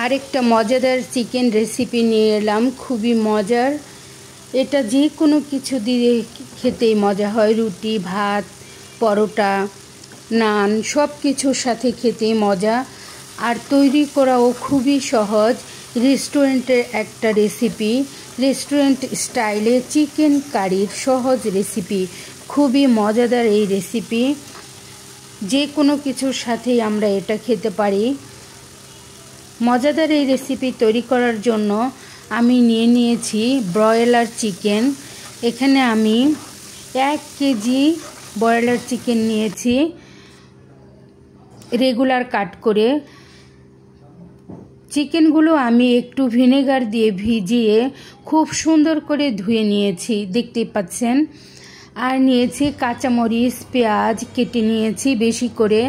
আরেকটা মজাদার chicken recipe নিয়ে এলাম, খুবই মজার। এটা যে কোনো কিছু দিয়ে খেতেই মজা হয়, রুটি, ভাত, পরোটা, নান সব কিছুর সাথে খেতেই মজা। আর তৈরি করাও খুবই সহজ। রেস্টুরেন্টের একটা রেসিপি, রেস্টুরেন্ট স্টাইলে চিকেন কারির সহজ রেসিপি, খুবই মজাদার এই রেসিপি। যে কোনো কিছুর সাথেই আমরা এটা খেতে পারি। মজাদার এই রেসিপি তৈরি করার জন্য আমি নিয়ে নিয়েছি ব্রয়লার চিকেন। এখানে আমি 1 কেজি ব্রয়লার চিকেন নিয়েছি, রেগুলার কাট করে। চিকেনগুলো আমি একটু ভিনেগার দিয়ে ভিজিয়ে খুব সুন্দর করে ধুয়ে নিয়েছি, দেখতেই পাচ্ছেন। আর নিয়েছি কাঁচামরিচ, পেঁয়াজ কেটে নিয়েছি বেশি করে।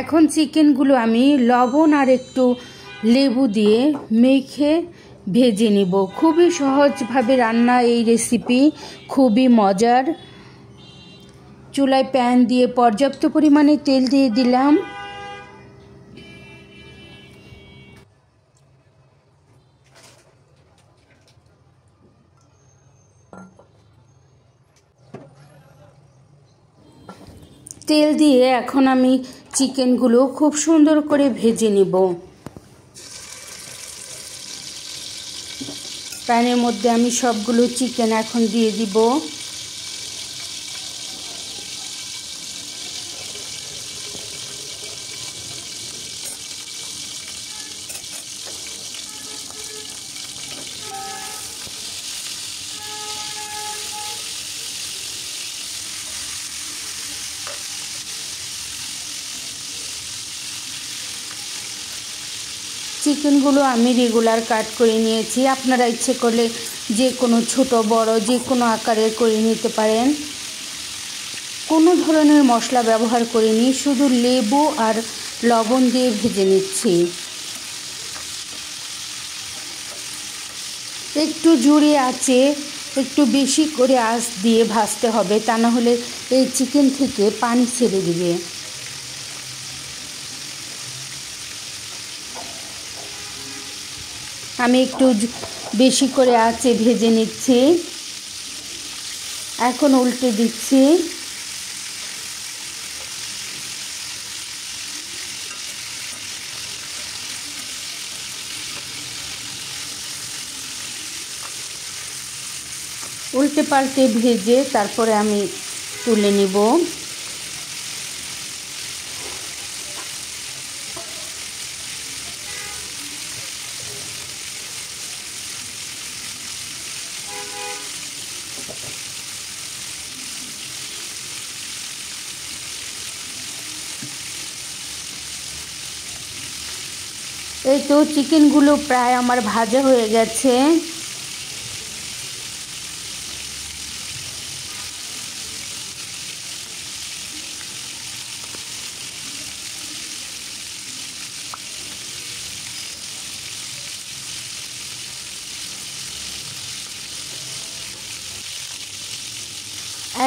এখন চিকেনগুলো আমি লবণ আর একটু লেবু দিয়ে মেখে ভেজে নিব। খুবই সহজভাবে রান্না এই রেসিপি, খুবই মজার। চুলায় প্যান দিয়ে পর্যাপ্ত পরিমাণে তেল দিয়ে দিলাম। তেল দিয়ে এখন আমি চিকেনগুলো খুব সুন্দর করে ভেজে নিব। প্যানের মধ্যে আমি সবগুলো চিকেন এখন দিয়ে দিব। চিকেনগুলো আমি রেগুলার কাট করে নিয়েছি। আপনারা ইচ্ছে করলে যে কোনো ছোট বড় যে কোনো আকারের করে নিতে পারেন। কোনো ধরনের মশলা ব্যবহার করিনি, শুধু লেবু আর লবণ দিয়ে ভেজে নিচ্ছি। একটু জোরে আঁচে, একটু বেশি করে আঁচ দিয়ে ভাজতে হবে, তা না হলে এই চিকেন থেকে পানি ছেড়ে দিবে। আমি একটু বেশি করে আঁচে ভেজে নিচ্ছি। এখন উল্টে দিচ্ছি। উল্টে পাল্টে ভেজে তারপরে আমি তুলে নিব। এই তো চিকেনগুলো প্রায় আমার ভাজা হয়ে গেছে।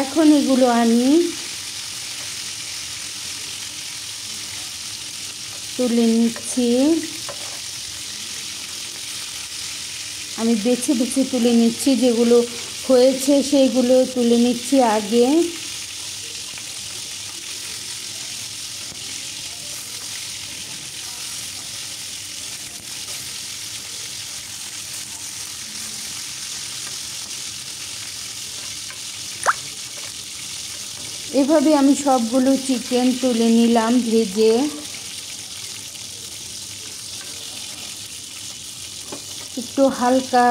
এখন এগুলো আমি তুলে নিচ্ছি। আমি বেছে বেছে তুলে নিচ্ছি, যেগুলো হয়েছে সেইগুলো তুলে নিচ্ছি আগে। এভাবে আমি সবগুলো চিকেন তুলে নিলাম ভেজে। একটু হালকা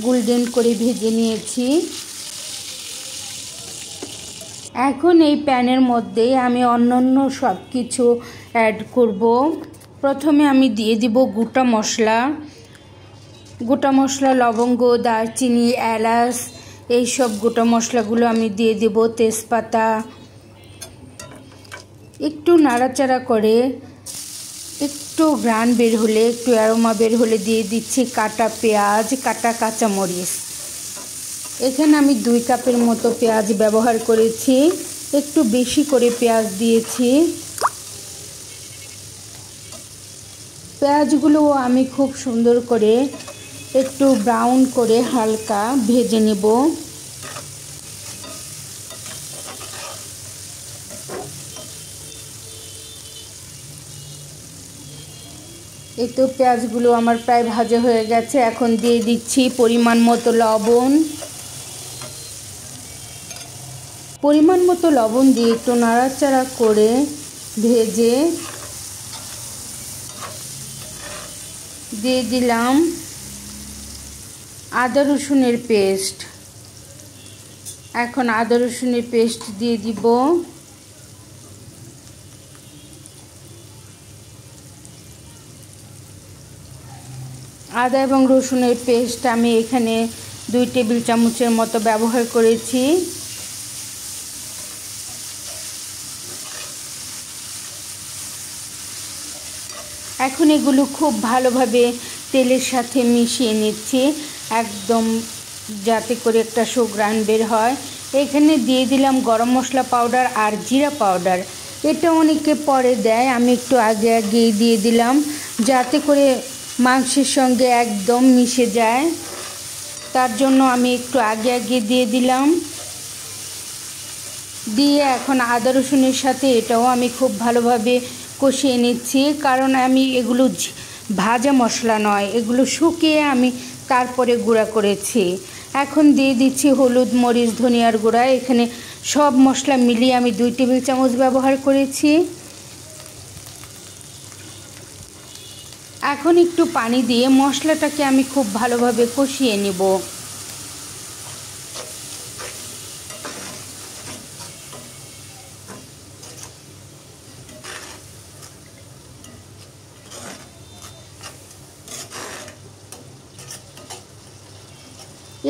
গোল্ডেন করে ভেজে নিয়েছি। এখন এই প্যানের মধ্যে আমি অন্যান্য সব কিছু অ্যাড করব। প্রথমে আমি দিয়ে দিব গোটা মশলা। গোটা মশলা লবঙ্গ, দারচিনি, এলাচ, এই সব গোটা মশলাগুলো আমি দিয়ে দেব। তেজপাতা একটু নাড়াচাড়া করে একটু ঘ্রাণ বের হলে, একটু অ্যারোমা বের হলে দিয়ে দিচ্ছি কাটা পেঁয়াজ, কাটা কাঁচামরিচ। এখানে আমি 2 কাপের মতো পেঁয়াজ ব্যবহার করেছি, একটু বেশি করে পেঁয়াজ দিয়েছি। পেঁয়াজগুলো আমি খুব সুন্দর করে একটু ব্রাউন করে হালকা ভেজে নেব। এই তো পেঁয়াজগুলো আমার প্রায় ভাজা হয়ে গেছে। এখন দিয়ে দিচ্ছি পরিমাণ মতো লবণ। পরিমাণ মতো লবণ দিয়ে একটু নাড়াচাড়া করে ভেজে দিয়ে দিলাম আদা রসুনের পেস্ট। এখন আদা রসুনের পেস্ট দিয়ে দিব। আদা এবং রসুনের পেস্ট আমি এখানে 2 টেবিল চামচের মতো ব্যবহার করেছি। এখন এগুলো খুব ভালোভাবে তেলের সাথে মিশিয়ে নিচ্ছি, একদম যাতে করে একটা সুঘ্রাণ বের হয়। এখানে দিয়ে দিলাম গরম মশলা পাউডার আর জিরা পাউডার। এটা অনেকে পরে দেয়, আমি একটু আগে আগেই দিয়ে দিলাম যাতে করে মাংসের সঙ্গে একদম মিশে যায়। তার জন্য আমি একটু আগে আগে দিয়ে দিলাম। দিয়ে এখন আদা রসুনের সাথে এটাও আমি খুব ভালোভাবে কষিয়ে নিচ্ছি, কারণ আমি এগুলো ভাজা মশলা নয়, এগুলো শুকিয়ে আমি তারপরে গুঁড়া করেছি। এখন দিয়ে দিচ্ছি হলুদ, মরিচ, ধনিয়ার গুঁড়া। এখানে সব মশলা মিলিয়ে আমি 2 টেবিল চামচ ব্যবহার করেছি। এখন একটু পানি দিয়ে মশলাটাকে আমি খুব ভালোভাবে কষিয়ে নেব।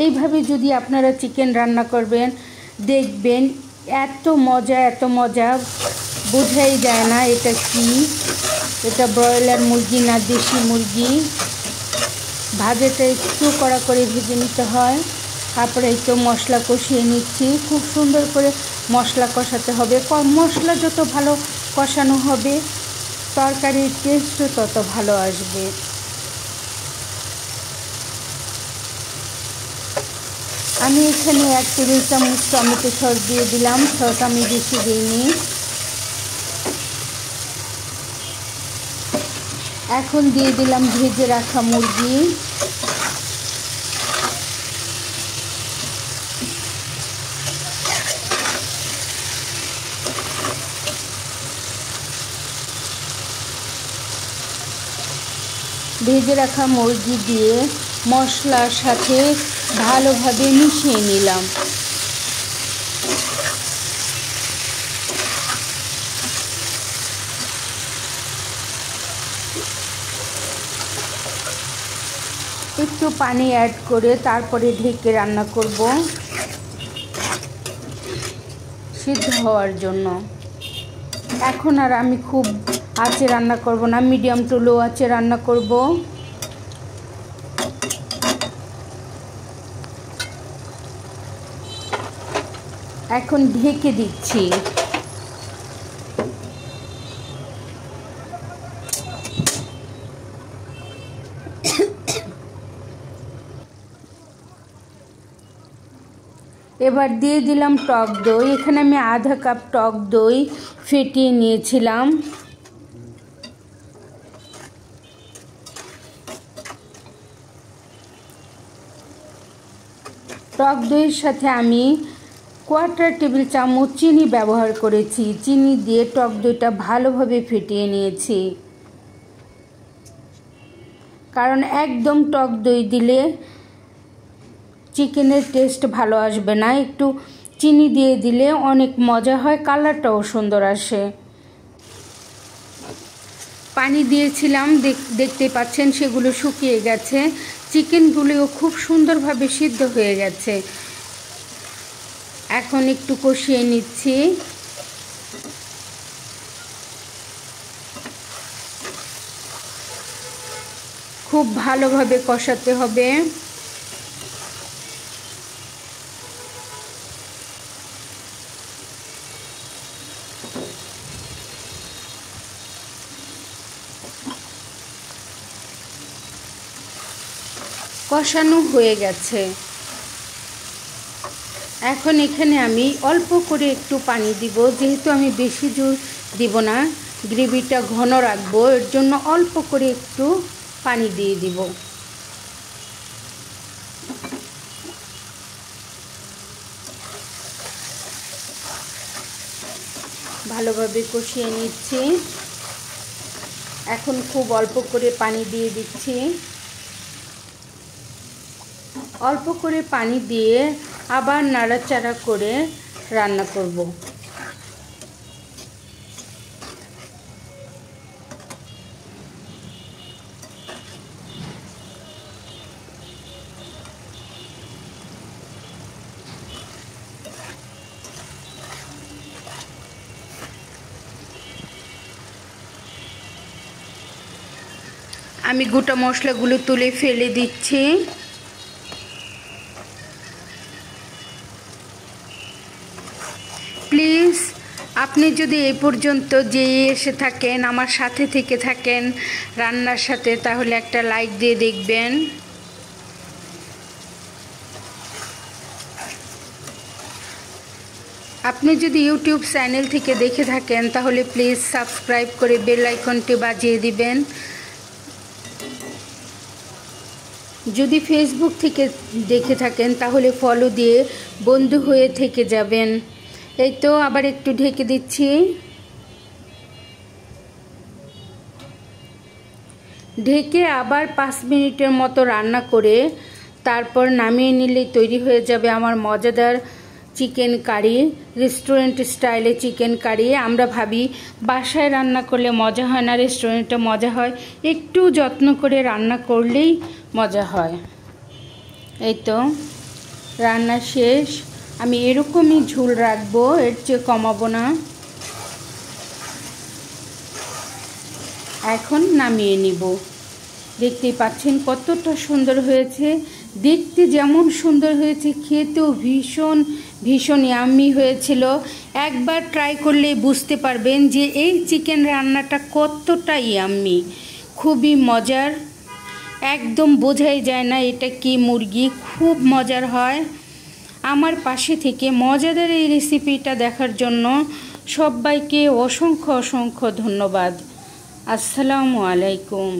এইভাবে যদি আপনারা চিকেন রান্না করবেন দেখবেন এত মজা বোঝাই যায় না এটা কি, এটা ব্রয়লার মুরগি না দেশি মুরগি। ভাজাটা একটু কড়া করে ভেজে নিতে হয়। তারপরে এই তো মশলা কষিয়ে নিচ্ছি, খুব সুন্দর করে মশলা কষাতে হবে। মশলা যত ভালো কষানো হবে তরকারির টেস্টও তত ভালো আসবে। আমি এখানে 1 টেবিল চামচ টমেটো সস দিয়ে দিলাম, সস আমি বেশি দিইনি। এখন দিয়ে দিলাম ভেজে রাখা মুরগি। ভেজে রাখা মুরগি দিয়ে মশলার সাথে ভালোভাবে মিশিয়ে নিলাম। একটু পানি অ্যাড করে তারপরে ঢেকে রান্না করব সিদ্ধ হওয়ার জন্য। এখন আর আমি খুব আঁচে রান্না করব না, মিডিয়াম টু লো আঁচে রান্না করব। এখন ঢেকে দিচ্ছি। এবার দিয়ে দিলাম টক দই। এখানে আমি আধা কাপ টক দই ফেটিয়ে নিয়েছিলাম। টক দইয়ের সাথে আমি 1/4 টেবিল চামচ চিনি ব্যবহার করেছি। চিনি দিয়ে টক দইটা ভালোভাবে ফেটিয়ে নিয়েছি, কারণ একদম টক দই দিলে চিকেনের টেস্ট ভালো আসবে না। একটু চিনি দিয়ে দিলে অনেক মজা হয়, কালারটাও সুন্দর আসে। পানি দিয়েছিলাম, দেখতে পাচ্ছেন সেগুলো শুকিয়ে গেছে। চিকেনগুলিও খুব সুন্দরভাবে সিদ্ধ হয়ে গেছে। এখন একটু কষিয়ে নিচ্ছি। খুব ভালোভাবে কষাতে হবে। কষানো হয়ে গেছে। এখন এখানে আমি অল্প করে একটু পানি দিব, যেহেতু আমি বেশি জোর দিব না, গ্রেভিটা ঘন রাখবো, এর জন্য অল্প করে একটু পানি দিয়ে দিব। ভালোভাবে কষিয়ে নিচ্ছি। এখন খুব অল্প করে পানি দিয়ে দিচ্ছি। অল্প করে পানি দিয়ে আবার নাড়াচাড়া করে রান্না করব। আমি গোটা মশলাগুলো তুলে ফেলে দিচ্ছি। প্লিজ আপনি যদি এই পর্যন্ত যেয়ে এসে থাকেন, আমার সাথে থেকে থাকেন রান্নার সাথে, তাহলে একটা লাইক দিয়ে দেখবেন। আপনি যদি ইউটিউব চ্যানেল থেকে দেখে থাকেন তাহলে প্লিজ সাবস্ক্রাইব করে বেল আইকনটি বাজিয়ে দিবেন। যদি ফেসবুক থেকে দেখে থাকেন তাহলে ফলো দিয়ে বন্ধু হয়ে থেকে যাবেন। এই তো আবার একটু ঢেকে দিচ্ছি। ঢেকে আবার 5 মিনিটের মতো রান্না করে তারপর নামিয়ে নিলেই তৈরি হয়ে যাবে আমার মজাদার চিকেন কারি, রেস্টুরেন্ট স্টাইলে চিকেন কারি। আমরা ভাবি বাসায় রান্না করলে মজা হয় না, রেস্টুরেন্টে মজা হয়, একটু যত্ন করে রান্না করলেই মজা হয়। এই তো রান্না শেষ। আমি এরকমই ঝোল রাখবো, এর চেয়ে কমাবো না। এখন নামিয়ে নিব। দেখতেই পাচ্ছেন কতটা সুন্দর হয়েছে। দেখতে যেমন সুন্দর হয়েছে, খেতেও ভীষণ ভীষণ ইয়াম্মি হয়েছিল। একবার ট্রাই করলে বুঝতে পারবেন যে এই চিকেন রান্নাটা কতটা ইয়াম্মি, খুবই মজার। একদম বোঝাই যায় না এটা কি মুরগি, খুব মজার হয়। আমার পাশে থেকে মজাদার এই রেসিপিটা দেখার জন্য সবাইকে অসংখ্য অসংখ্য ধন্যবাদ। আসসালামু আলাইকুম।